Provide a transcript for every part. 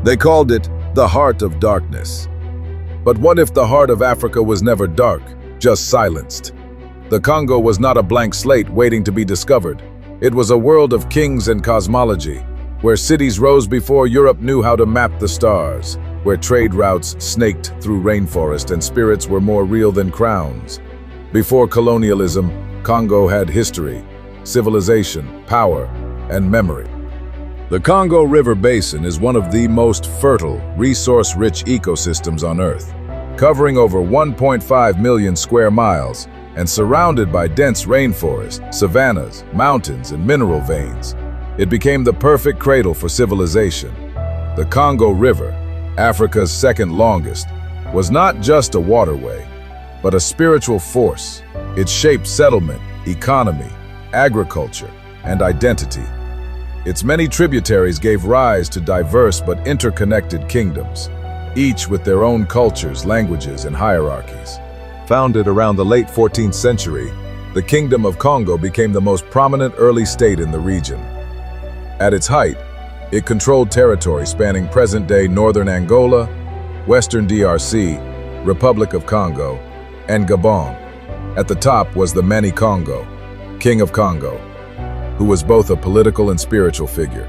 They called it the Heart of Darkness. But what if the heart of Africa was never dark, just silenced? The Congo was not a blank slate waiting to be discovered. It was a world of kings and cosmology, where cities rose before Europe knew how to map the stars, where trade routes snaked through rainforest and spirits were more real than crowns. Before colonialism, Congo had history, civilization, power, and memory. The Congo River Basin is one of the most fertile, resource-rich ecosystems on Earth, covering over 1.5 million square miles and surrounded by dense rainforest, savannas, mountains, and mineral veins. It became the perfect cradle for civilization. The Congo River, Africa's second longest, was not just a waterway, but a spiritual force. It shaped settlement, economy, agriculture, and identity. Its many tributaries gave rise to diverse but interconnected kingdoms, each with their own cultures, languages, and hierarchies. Founded around the late 14th century, the Kingdom of Congo became the most prominent early state in the region. At its height, it controlled territory spanning present-day northern Angola, western DRC, Republic of Congo, and Gabon. At the top was the Mani Congo, King of Congo, who was both a political and spiritual figure.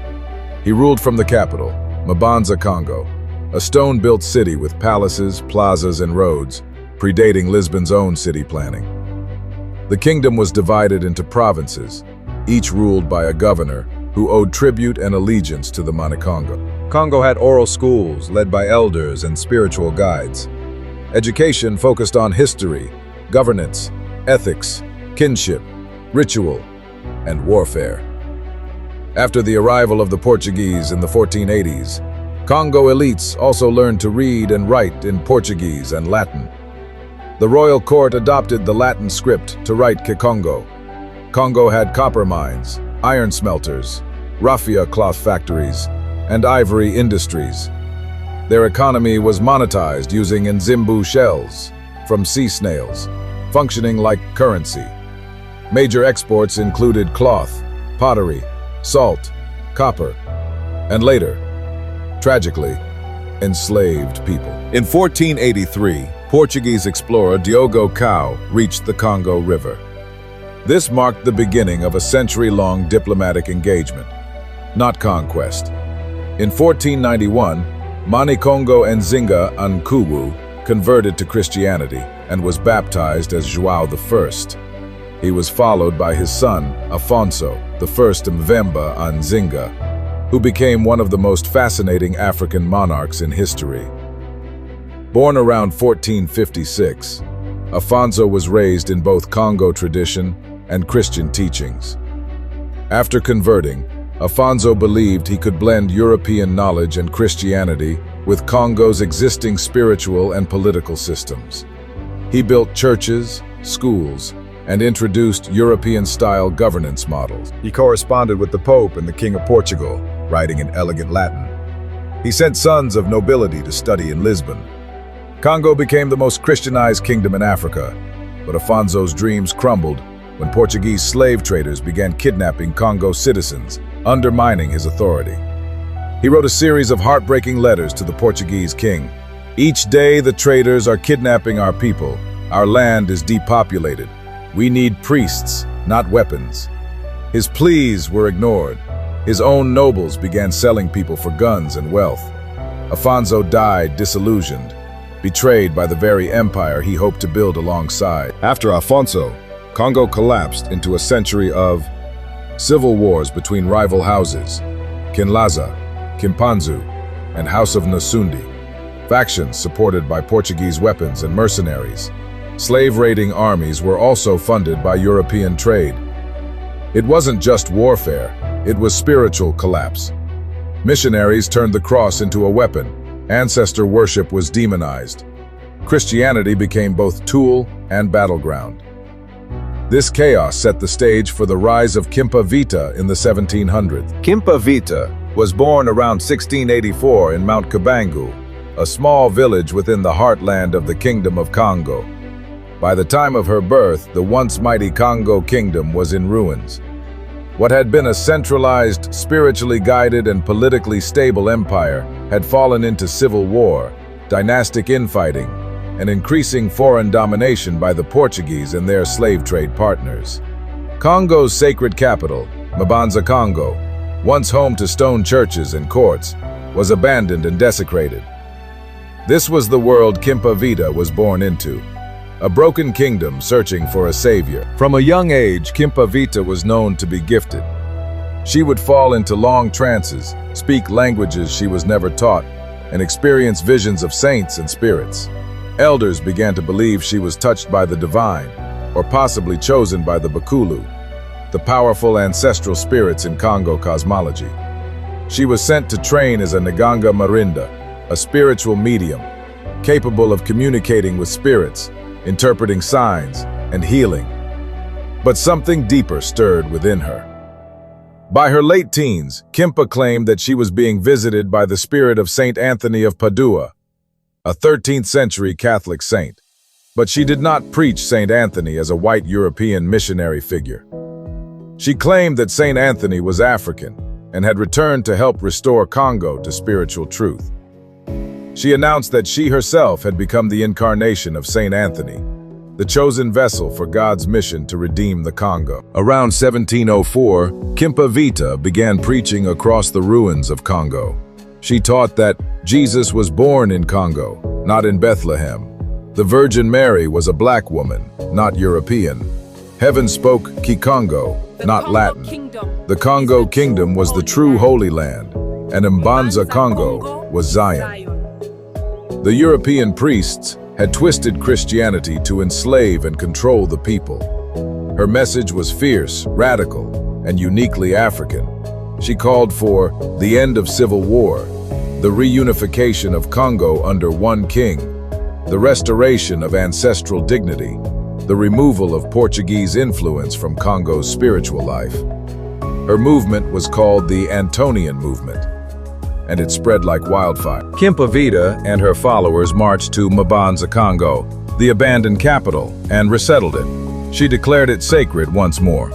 He ruled from the capital, Mbanza, Congo, a stone-built city with palaces, plazas, and roads, predating Lisbon's own city planning. The kingdom was divided into provinces, each ruled by a governor who owed tribute and allegiance to the Mani Congo. Congo had oral schools led by elders and spiritual guides. Education focused on history, governance, ethics, kinship, ritual, and warfare. After the arrival of the Portuguese in the 1480s, Congo elites also learned to read and write in Portuguese and Latin. The royal court adopted the Latin script to write Kikongo. Congo had copper mines, iron smelters, raffia cloth factories, and ivory industries. Their economy was monetized using Nzimbu shells from sea snails, functioning like currency. Major exports included cloth, pottery, salt, copper, and later, tragically, enslaved people. In 1483, Portuguese explorer Diogo Cao reached the Congo River. This marked the beginning of a century-long diplomatic engagement, not conquest. In 1491, Mani Congo Nzinga Nkuwu converted to Christianity and was baptized as João I. He was followed by his son, Afonso, the first Mvemba Nzinga, who became one of the most fascinating African monarchs in history. Born around 1456, Afonso was raised in both Congo tradition and Christian teachings. After converting, Afonso believed he could blend European knowledge and Christianity with Congo's existing spiritual and political systems. He built churches, schools, and introduced European-style governance models. He corresponded with the Pope and the King of Portugal, writing in elegant Latin. He sent sons of nobility to study in Lisbon. Congo became the most Christianized kingdom in Africa, but Afonso's dreams crumbled when Portuguese slave traders began kidnapping Congo citizens, undermining his authority. He wrote a series of heartbreaking letters to the Portuguese king. Each day the traders are kidnapping our people. Our land is depopulated. We need priests, not weapons. His pleas were ignored. His own nobles began selling people for guns and wealth. Afonso died disillusioned, betrayed by the very empire he hoped to build alongside. After Afonso, Congo collapsed into a century of civil wars between rival houses, Kinlaza, Kimpanzu, and House of Nasundi, factions supported by Portuguese weapons and mercenaries. Slave-raiding armies were also funded by European trade. It wasn't just warfare, it was spiritual collapse. Missionaries turned the cross into a weapon. Ancestor worship was demonized. Christianity became both tool and battleground. This chaos set the stage for the rise of Kimpa Vita in the 1700s. Kimpa Vita was born around 1684 in Mount Kabangu, a small village within the heartland of the Kingdom of Congo. By the time of her birth, the once mighty Congo kingdom was in ruins. What had been a centralized, spiritually guided, and politically stable empire had fallen into civil war, dynastic infighting, and increasing foreign domination by the Portuguese and their slave trade partners. Congo's sacred capital, Mbanza Congo, once home to stone churches and courts, was abandoned and desecrated. This was the world Kimpa Vita was born into, a broken kingdom searching for a savior. From a young age, Kimpa Vita was known to be gifted. She would fall into long trances, speak languages she was never taught, and experience visions of saints and spirits. Elders began to believe she was touched by the divine, or possibly chosen by the Bakulu, the powerful ancestral spirits in Congo cosmology. She was sent to train as a Nganga Marinda, a spiritual medium, capable of communicating with spirits, interpreting signs, and healing. But something deeper stirred within her. By her late teens, Kimpa claimed that she was being visited by the spirit of Saint Anthony of Padua, a 13th century Catholic saint. But she did not preach Saint Anthony as a white European missionary figure. She claimed that Saint Anthony was African and had returned to help restore Congo to spiritual truth. She announced that she herself had become the incarnation of Saint Anthony, the chosen vessel for God's mission to redeem the Congo. Around 1704, Kimpa Vita began preaching across the ruins of Congo. She taught that Jesus was born in Congo, not in Bethlehem. The Virgin Mary was a black woman, not European. Heaven spoke Kikongo, not Latin. The Congo Kingdom was the true Holy Land, and Mbanza Congo was Zion. The European priests had twisted Christianity to enslave and control the people. Her message was fierce, radical, and uniquely African. She called for the end of civil war, the reunification of Congo under one king, the restoration of ancestral dignity, the removal of Portuguese influence from Congo's spiritual life. Her movement was called the Antonian movement, and it spread like wildfire. Kimpa Vita and her followers marched to Mbanza Congo, the abandoned capital, and resettled it. She declared it sacred once more,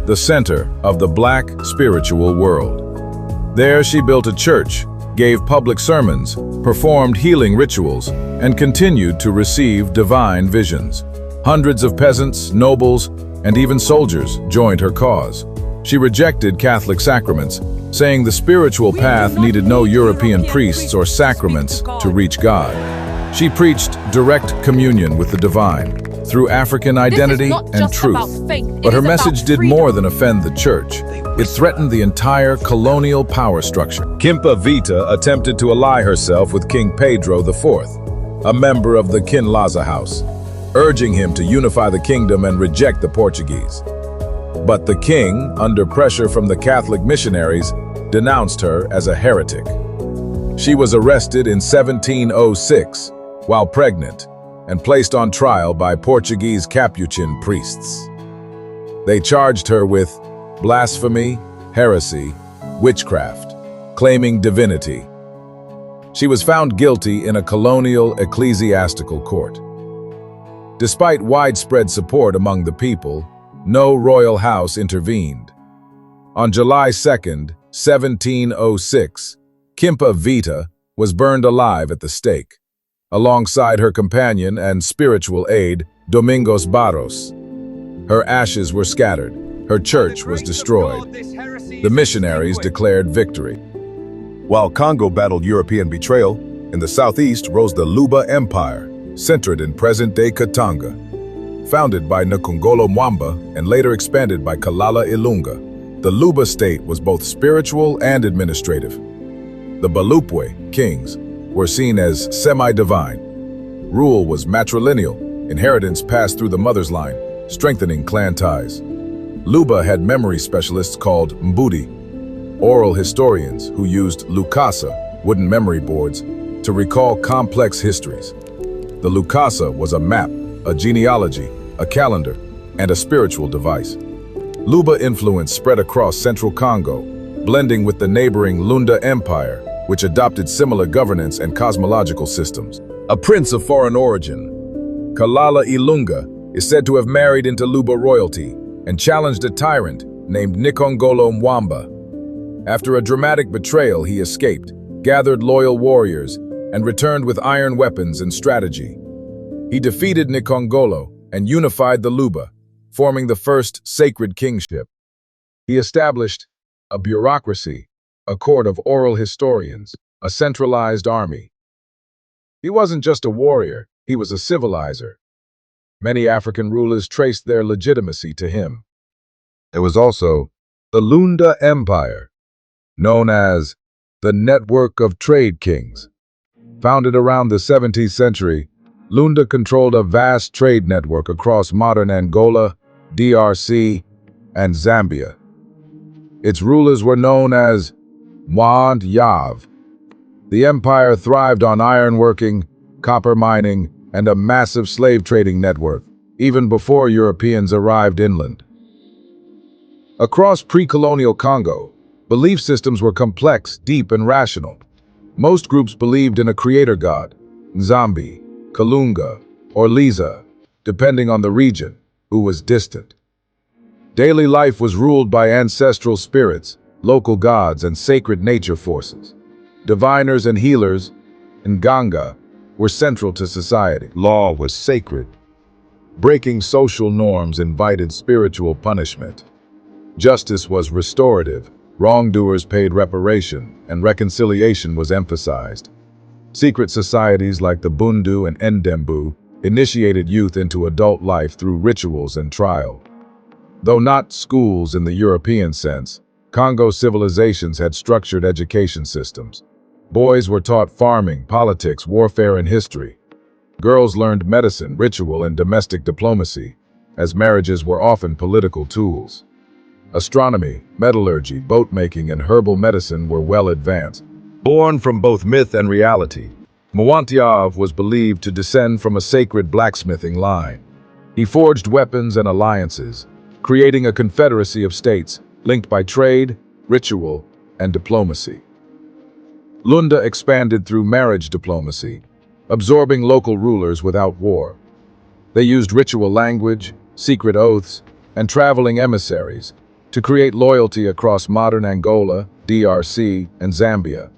the center of the black spiritual world. There she built a church, gave public sermons, performed healing rituals, and continued to receive divine visions. Hundreds of peasants, nobles, and even soldiers joined her cause. She rejected Catholic sacraments, saying the spiritual path needed no European priests or sacraments to reach God. She preached direct communion with the divine through African identity and truth. But her message did more than offend the church. It threatened the entire colonial power structure. Kimpa Vita attempted to ally herself with King Pedro IV, a member of the Kinlaza house, urging him to unify the kingdom and reject the Portuguese. But the king, under pressure from the Catholic missionaries, denounced her as a heretic. She was arrested in 1706 while pregnant and placed on trial by Portuguese Capuchin priests. They charged her with blasphemy, heresy, witchcraft, claiming divinity. She was found guilty in a colonial ecclesiastical court. Despite widespread support among the people, no royal house intervened. On July 2, 1706, Kimpa Vita was burned alive at the stake, alongside her companion and spiritual aide, Domingos Barros. Her ashes were scattered, her church was destroyed. The missionaries declared victory. While Congo battled European betrayal, in the southeast rose the Luba Empire, centered in present-day Katanga. Founded by Nkongolo Mwamba and later expanded by Kalala Ilunga, the Luba state was both spiritual and administrative. The Balupwe, kings, were seen as semi-divine. Rule was matrilineal, inheritance passed through the mother's line, strengthening clan ties. Luba had memory specialists called Mbudi, oral historians who used Lukasa, wooden memory boards, to recall complex histories. The Lukasa was a map, a genealogy, a calendar, and a spiritual device. Luba influence spread across central Congo, blending with the neighboring Lunda Empire, which adopted similar governance and cosmological systems. A prince of foreign origin, Kalala Ilunga, is said to have married into Luba royalty and challenged a tyrant, named Nikongolo Mwamba. After a dramatic betrayal, he escaped, gathered loyal warriors, and returned with iron weapons and strategy. He defeated Nikongolo and unified the Luba, forming the first sacred kingship. He established a bureaucracy, a court of oral historians, a centralized army. He wasn't just a warrior, he was a civilizer. Many African rulers traced their legitimacy to him. There was also the Lunda Empire, known as the network of trade kings. Founded around the 17th century, Lunda controlled a vast trade network across modern Angola, DRC, and Zambia. Its rulers were known as Mwand Yav. The empire thrived on ironworking, copper mining, and a massive slave trading network, even before Europeans arrived inland. Across pre-colonial Congo, belief systems were complex, deep, and rational. Most groups believed in a creator god, Nzambi, Kalunga, or Liza, depending on the region, who was distant. Daily life was ruled by ancestral spirits, local gods, and sacred nature forces. Diviners and healers, Nganga, were central to society. Law was sacred. Breaking social norms invited spiritual punishment. Justice was restorative. Wrongdoers paid reparation, and reconciliation was emphasized. Secret societies like the Bundu and Ndembu initiated youth into adult life through rituals and trial. Though not schools in the European sense, Congo civilizations had structured education systems. Boys were taught farming, politics, warfare, and history. Girls learned medicine, ritual, and domestic diplomacy, as marriages were often political tools. Astronomy, metallurgy, boat-making, and herbal medicine were well advanced. Born from both myth and reality, Mwantyav was believed to descend from a sacred blacksmithing line. He forged weapons and alliances, creating a confederacy of states linked by trade, ritual, and diplomacy. Lunda expanded through marriage diplomacy, absorbing local rulers without war. They used ritual language, secret oaths, and traveling emissaries to create loyalty across modern Angola, DRC, and Zambia.